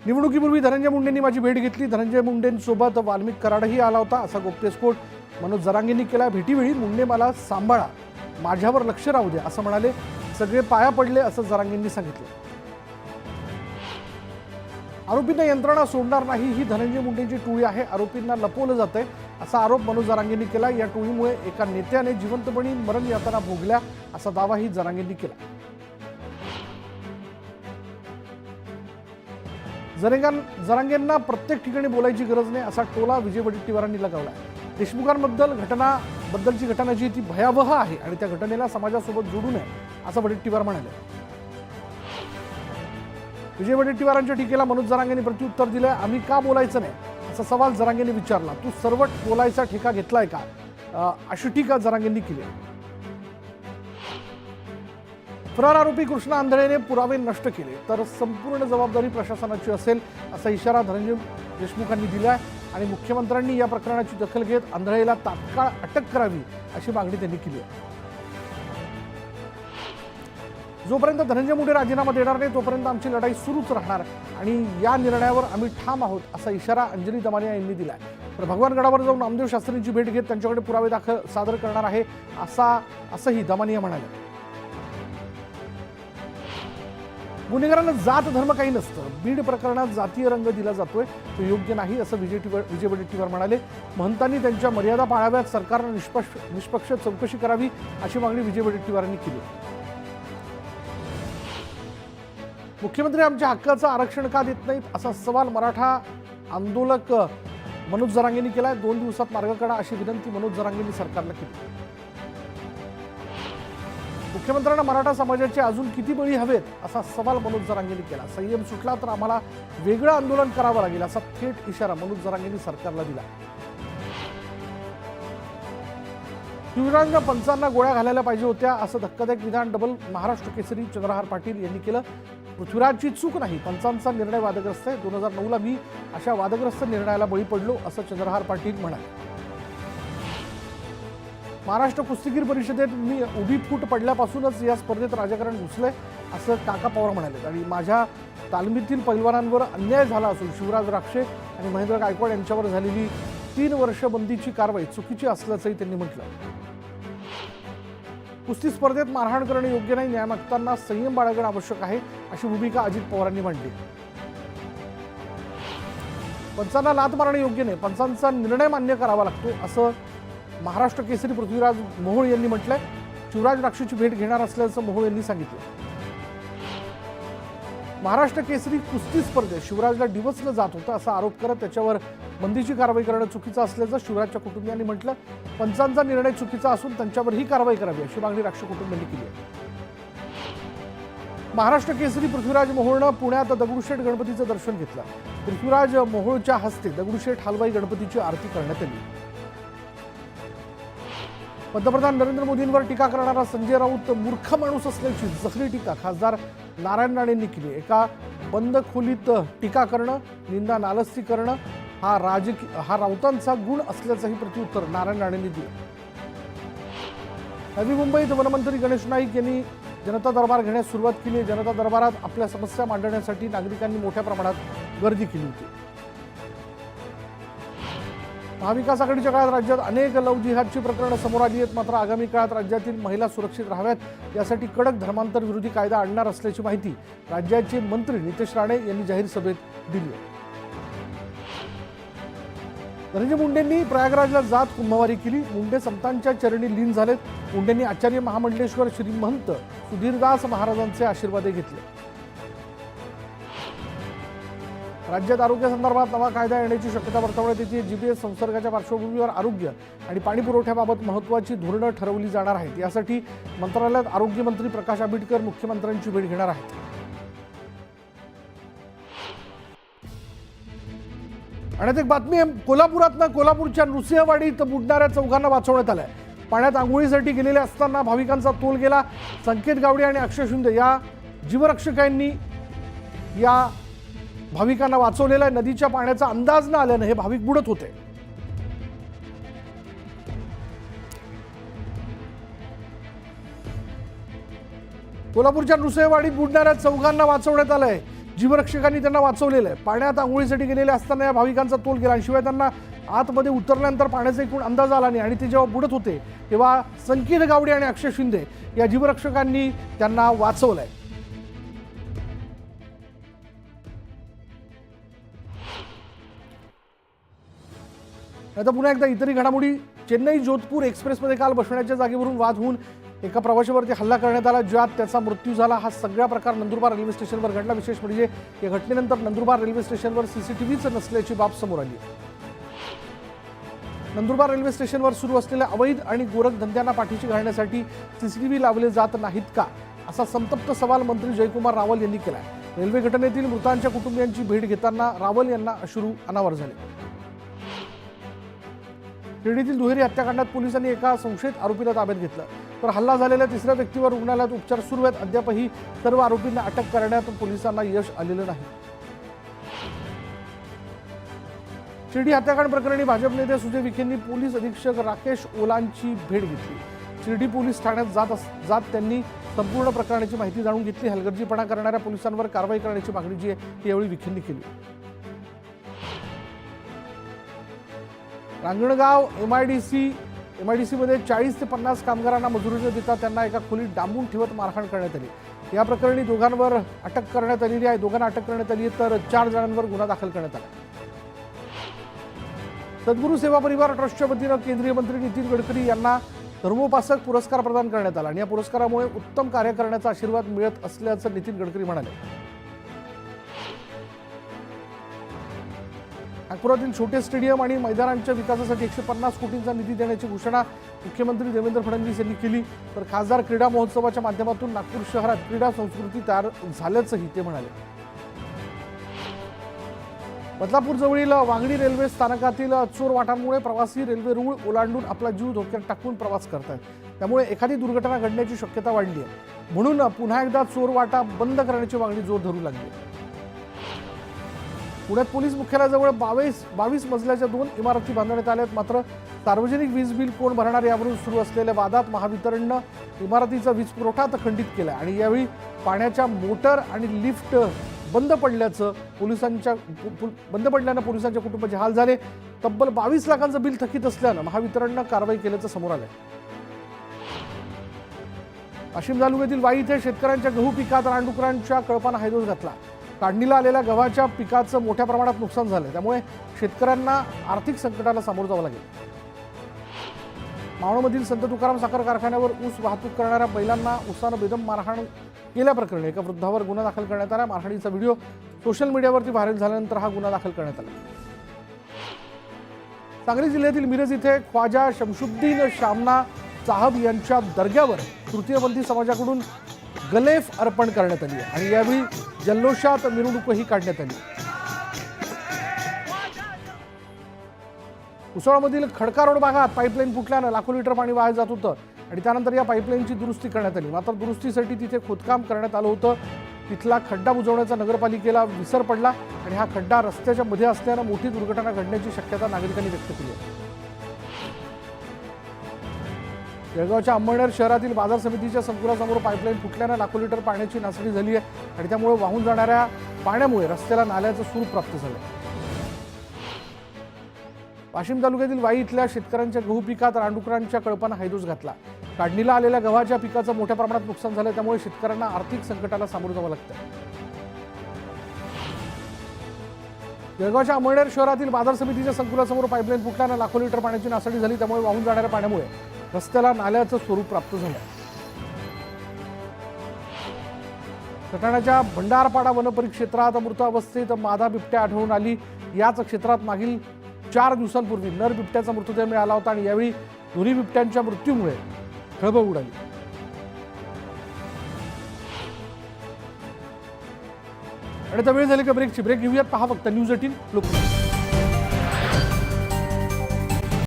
निवडणुकीपूर्वी धनंजय मुंडेंनी माझी भेट घेतली. धनंजय मुंडेंसोबत वाल्मिक कराडही आला होता असा गोप्यस्फोट मनोज जरांगेंनी केला. भेटीवेळी मुंडे मला सांभाळा, माझ्यावर लक्ष राहू द्या असं म्हणाले. सगळे पाया पडले असं जरांगेंनी सांगितलं. आरोपींना यंत्रणा सोडणार नाही ही धनंजय मुंडेंची टोळी आहे. आरोपींना लपवलं जातंय असा आरोप मनोज जरांगेंनी केला. या टोळीमुळे एका नेत्याने जिवंतपणी मरण यातना भोगल्या असा दावाही जरांगेंनी केला. जरांगेंना प्रत्येक ठिकाणी बोलायची गरज नाही असा टोला विजय वडेट्टीवारांनी लगावला. देशमुखांबद्दलची घटना जी ती भयावह आहे आणि त्या घटनेला समाजासोबत जोडू नये असं वडेट्टीवार म्हणाले. विजय वडेट्टीवारांच्या टीकेला मनोज जरांगेंनी प्रत्युत्तर दिलंय. आम्ही का बोलायचं नाही असा सवाल जरांगेंनी विचारला. तू सर्वट बोलायचा ठेका घेतलाय का अशी टीका जरांगेंनी केली. फरार आरोपी कृष्णा आंधळेने पुरावे नष्ट केले तर संपूर्ण जबाबदारी प्रशासनाची असेल असा इशारा धनंजय देशमुखांनी दिलाय आणि मुख्यमंत्र्यांनी या प्रकरणाची दखल घेत आंधळेला तात्काळ अटक करावी अशी मागणी त्यांनी केली आहे. जोपर्यंत धनंजय मुंडे राजीनामा देणार नाही तोपर्यंत आमची लढाई सुरूच राहणार आणि या निर्णयावर आम्ही ठाम आहोत असा इशारा अंजली दमानिया यांनी दिलाय. तर भगवानगडावर जाऊन नामदेव शास्त्रींची भेट घेत त्यांच्याकडे पुरावे सादर करणार आहे असंही दमानिया म्हणाले. गुन्हेगारांना जात धर्म काही नसतं. बीड प्रकरणात जातीय रंग दिला जातोय तो योग्य नाही असं विजय वडेट्टीवार म्हणाले. महंतांनी त्यांच्या मर्यादा पाळाव्यात, सरकारनं निष्पक्ष चौकशी करावी अशी मागणी विजय वडेट्टीवारांनी केली. मुख्यमंत्री आमच्या हक्काचं आरक्षण का देत नाहीत असा सवाल मराठा आंदोलक मनोज जरांगेंनी केलाय. 2 दिवसात मार्ग काढा अशी विनंती मनोज जरांगेंनी सरकारला केली. मुख्यमंत्र्यांना मराठा समाजाचे अजून किती बळी हवेत असा सवाल मनोज जरांगेंनी केला. संयम सुटला तर आम्हाला वेगळं आंदोलन करावं लागेल असा थेट इशारा मनोज जरांगेंनी सरकारला दिला. शिवरायांच्या पंचांना गोळ्या घालायला पाहिजे होत्या असं धक्कादायक विधान डबल महाराष्ट्र केसरी चंद्रहार पाटील यांनी केलं. पृथ्वीराजची चूक नाही, पंचांचा निर्णय वादग्रस्त आहे. 2009ला मी अशा वादग्रस्त निर्णयाला बळी पडलो असं चंद्रहार पाटील म्हणाले. महाराष्ट्र कुस्तीगीर परिषदेत मी उभी फूट पडल्यापासूनच या स्पर्धेत राजकारण घुसलंय असं काका पवार म्हणाले. आणि माझ्या तालमीतील पैलवानांवर अन्याय झाला असून शिवराज राक्षे आणि महेंद्र गायकवाड यांच्यावर झालेली 3 वर्ष बंदीची कारवाई चुकीची असल्याचंही त्यांनी म्हटलं. कुस्ती स्पर्धेत मारहाण करणं योग्य नाही, न्यायमूर्तांना संयम बाळगणं आवश्यक आहे अशी भूमिका अजित पवारांनी मांडली. पंचांना लाथ मारणं योग्य नाही, पंचांचा निर्णय मान्य करावा लागतो असं महाराष्ट्र केसरी पृथ्वीराज मोहोळ यांनी म्हटलंय. शिवराज राक्षेची भेट घेणार असल्याचं मोहोळ यांनी सांगितलं. महाराष्ट्र केसरी कुस्ती स्पर्धेत शिवराजला डिवचलं जात होतं असा आरोप करत त्याच्यावर बंदीची कारवाई करणं चुकीचं असल्याचं शिवराजच्या कुटुंबियांनी म्हटलं. पंचांचा निर्णय चुकीचा असून त्यांच्यावर ही कारवाई करावी अशी मागणी राक्षे कुटुंबियांनी केली आहे. महाराष्ट्र केसरी पृथ्वीराज मोहोळनं पुण्यात दगडूशेठ गणपतीचं दर्शन घेतलं. पृथ्वीराज मोहोळच्या हस्ते दगडूशेठ हलवाई गणपतीची आरती करण्यात आली. पंतप्रधान नरेंद्र मोदींवर टीका करणारा संजय राऊत मूर्ख माणूस असल्याची जखरी टीका खासदार नारायण राणेंनी केली. एका बंद खोलीत टीका करणं, निंदा नालस्ती करणं हा राऊतांचा गुण असल्याचंही प्रत्युत्तर नारायण राणेंनी दिलं. नवी मुंबईत वनमंत्री गणेश नाईक यांनी जनता दरबार घेण्यास सुरुवात केली. जनता दरबारात आपल्या समस्या मांडण्यासाठी नागरिकांनी मोठ्या प्रमाणात गर्दी केली होती. महाविकास आघाडीच्या काळात राज्यात अनेक लव्ह जिहादची प्रकरणं समोर आली आहेत. मात्र आगामी काळात राज्यातील महिला सुरक्षित राहाव्यात यासाठी कडक धर्मांतर विरोधी कायदा आणणार असल्याची माहिती राज्याचे मंत्री नितेश राणे यांनी जाहीर सभेत दिली. धनंजय मुंडेंनी प्रयागराजला जात कुंभवारी केली. मुंडे संतांच्या चरणी लीन झालेत. मुंडेंनी आचार्य महामंडलेश्वर श्री महंत सुधीरदास महाराजांचे आशीर्वाद घेतले. राज्यात आरोग्यासंदर्भात नवा कायदा येण्याची शक्यता वर्तवण्यात येते. जीपीएस संसर्गाच्या पार्श्वभूमीवर आरोग्य आणि पाणी पुरवठ्याबाबत महत्त्वाची धोरणं ठरवली जाणार आहेत. यासाठी मंत्रालयात आरोग्यमंत्री प्रकाश आंबेडकर मुख्यमंत्र्यांची भेट घेणार आहेत. आणि एक बातमी आहे कोल्हापुरातनं. कोल्हापूरच्या नृसिंहवाडीत बुडणाऱ्या चौघांना वाचवण्यात आलंय. पाण्यात आंघोळीसाठी गेलेले असताना भाविकांचा तोल गेला. संकेत गावडे आणि अक्षय शिंदे या जीवरक्षकांनी या भाविकांना वाचवलेला आहे. नदीच्या पाण्याचा अंदाज न आल्यानं हे भाविक बुडत होते. कोल्हापूरच्या नृसिंहवाडीत बुडणाऱ्या चौघांना वाचवण्यात आलंय. जीवरक्षकांनी त्यांना वाचवलेलं आहे। पाण्यात आंघोळीसाठी गेलेले असताना या भाविकांचा तोल गेला आणि शिवाय त्यांना आतमध्ये उतरल्यानंतर पाण्याचा एकूण अंदाज आला नाही आणि ते जेव्हा बुडत होते तेव्हा संकेत गावडे आणि अक्षय शिंदे या जीवरक्षकांनी त्यांना वाचवलंय। आता पुन्हा एकदा इतरही घडामोडी। चेन्नई जोधपूर एक्सप्रेसमध्ये काल बसण्याच्या जागेवरून वाद होऊन एका प्रवाशावरती हल्ला करण्यात आला, ज्यात त्याचा मृत्यू झाला। हा सगळा प्रकार नंदुरबार रेल्वे स्टेशनवर घडला। विशेष म्हणजे या घटनेनंतर नंदुरबार रेल्वे स्टेशनवर सीसीटीव्हीच नसल्याची बाब समोर आली। नंदुरबार रेल्वे स्टेशनवर सुरू असलेल्या अवैध आणि गोरखधंद्यांना पाठीशी घालण्यासाठी सीसीटीव्ही लावले जात नाहीत का, असा संतप्त सवाल मंत्री जयकुमार रावल यांनी केला। रेल्वे घटनेतील मृतांच्या कुटुंबियांची भेट घेताना रावल यांना अश्रू अनावर झाले। शिर्डीतील दुहेरी हत्याकांडात पोलिसांनी एका संशयित आरोपीला ताब्यात घेतलं, तर हल्ला झालेल्या तिसऱ्या व्यक्तीवर रुग्णालयात उपचार सुरू आहेत। अद्यापही सर्व आरोपींना अटक करण्यात पोलिसांना यश आलेलं नाही। शिर्डी हत्याकांड प्रकरणी भाजप नेते सुजय विखेंनी पोलीस अधीक्षक राकेश ओलांची भेट घेतली। शिर्डी पोलीस ठाण्यात जात त्यांनी संपूर्ण प्रकरणाची माहिती जाणून घेतली। हलगर्जीपणा करणाऱ्या पोलिसांवर कारवाई करण्याची मागणी जी आहे ती यावेळी विखेंनी केली। रांगणगाव एमआयडीसी मध्ये 40 ते 50 कामगारांना मजुरी न देता त्यांना एका खोलीत डांबून ठेवत मारहाण करण्यात आली। या प्रकरणी दोघांवर अटक करण्यात आलेली आहे। दोघांना अटक करण्यात आली तर 4 जणांवर गुन्हा दाखल करण्यात आला। सद्गुरू सेवा परिवार ट्रस्टच्या वतीनं केंद्रीय मंत्री नितीन गडकरी यांना धर्मोपासक पुरस्कार प्रदान करण्यात आला आणि या पुरस्कारामुळे उत्तम कार्य करण्याचा आशीर्वाद मिळत असल्याचं नितीन गडकरी म्हणाले। नागपुरातील छोटे स्टेडियम आणि मैदानांच्या विकासासाठी 150 कोटींचा निधी देण्याची घोषणा मुख्यमंत्री देवेंद्र फडणवीस यांनी केली, तर खासदार क्रीडा महोत्सवाच्या माध्यमातून नागपूर शहरात क्रीडा संस्कृती तयार झाल्याचंही ते म्हणाले। बदलापूर जवळील वांगणी रेल्वे स्थानकातील चोर वाटांमुळे प्रवासी रेल्वे रूळ ओलांडून आपला जीव धोक्यात टाकून प्रवास करतात, त्यामुळे एखादी दुर्घटना घडण्याची शक्यता वाढली आहे। म्हणून पुन्हा एकदा चोर वाटा बंद करण्याची मागणी जोर धरू लागली। पुण्यात पोलीस मुख्यालयाजवळ 22 मजल्याच्या 2 इमारती बांधण्यात आल्या आहेत, मात्र सार्वजनिक वीज बिल कोण भरणार यावरून सुरू असलेल्या वादात महावितरणनं इमारतीचा वीज पुरवठा खंडित केला आणि यावेळी पाण्याच्या मोटर आणि लिफ्ट बंद पडल्यानं पोलिसांच्या कुटुंबाचे हाल झाले। तब्बल 22 लाखांचं बिल थकीत असल्यानं महावितरणनं कारवाई केल्याचं समोर आलंय। वाशिम तालुक्यातील वाई इथे शेतकऱ्यांच्या गहू पिकात रानडुकरांच्या कळपानं हैदोस घातला। काढणीला आलेल्या गव्हाच्या पिकाचं मोठ्या प्रमाणात नुकसान झालं, त्यामुळे शेतकऱ्यांना आर्थिक संकटाला सामोरं जावं लागेल। मावळमधील संत तुकाराम साखर कारखान्यावर ऊस वाहतूक करणाऱ्या बैलांना ऊसानं बेदम मारहाण केल्याप्रकरणी एका वृद्धावर गुन्हा दाखल करण्यात आला। मारहाणीचा व्हिडिओ सोशल मीडियावरती व्हायरल झाल्यानंतर हा गुन्हा दाखल करण्यात आला। सांगली जिल्ह्यातील मिरज इथे ख्वाजा शमशुद्दीन शामना साहब यांच्या दर्ग्यावर तृतीयपंथी समाजाकडून गलेफ अर्पण करण्यात आली आणि यावेळी जल्लोषात मिरवणूकही काढण्यात आली। उसळमधील खडका रोड भागात पाईपलाईन फुटल्यानं लाखो लिटर पाणी वाया जात होतं आणि त्यानंतर या पाईपलाईनची दुरुस्ती करण्यात आली, मात्र दुरुस्तीसाठी तिथे खोदकाम करण्यात आलं होतं। तिथला खड्डा बुजवण्याचा नगरपालिकेला विसर पडला आणि हा खड्डा रस्त्याच्या मध्ये असल्यानं मोठी दुर्घटना घडण्याची शक्यता नागरिकांनी व्यक्त केली आहे। जळगावच्या अंमळनेर शहरातील बाजार समितीच्या संकुलासमोर पाईपलाईन फुटल्यानं लाखो लिटर पाण्याची नासडी झाली आहे आणि त्यामुळे वाहून जाणाऱ्या पाण्यामुळे रस्त्याला नाल्याचं स्वरूप प्राप्त झालं। वाशिम तालुक्यातील वाई इथल्या शेतकऱ्यांच्या गहू पिकात रानडुकरांच्या कळपानं हैदोस घातला। काढणीला आलेल्या गव्हाच्या पिकाचं मोठ्या प्रमाणात नुकसान झालं, त्यामुळे शेतकऱ्यांना आर्थिक संकटाला सामोरं जावं लागतं। जळगावच्या अंमळनेर शहरातील बाजार समितीच्या संकुलासमोर पाईपलाईन फुटल्यानं लाखो लिटर पाण्याची नासडी झाली, त्यामुळे वाहून जाणाऱ्या पाण्यामुळे रस्त्याला नाल्याचं स्वरूप प्राप्त झालं। सटाण्याच्या भंडारपाडा वनपरिक्षेत्रात मृत अवस्थेत मादा बिबट्या आढळून आली। याच क्षेत्रात मागील 4 दिवसांपूर्वी नर बिबट्याचा मृतदेह मिळाला होता आणि यावेळी दोन्ही बिबट्यांच्या मृत्यूमुळे खळबळ उडाली। आणि आता वेळ झाली का ब्रेकची। ब्रेक घेऊयात, पहा फक्त न्यूज 18 लोकमत।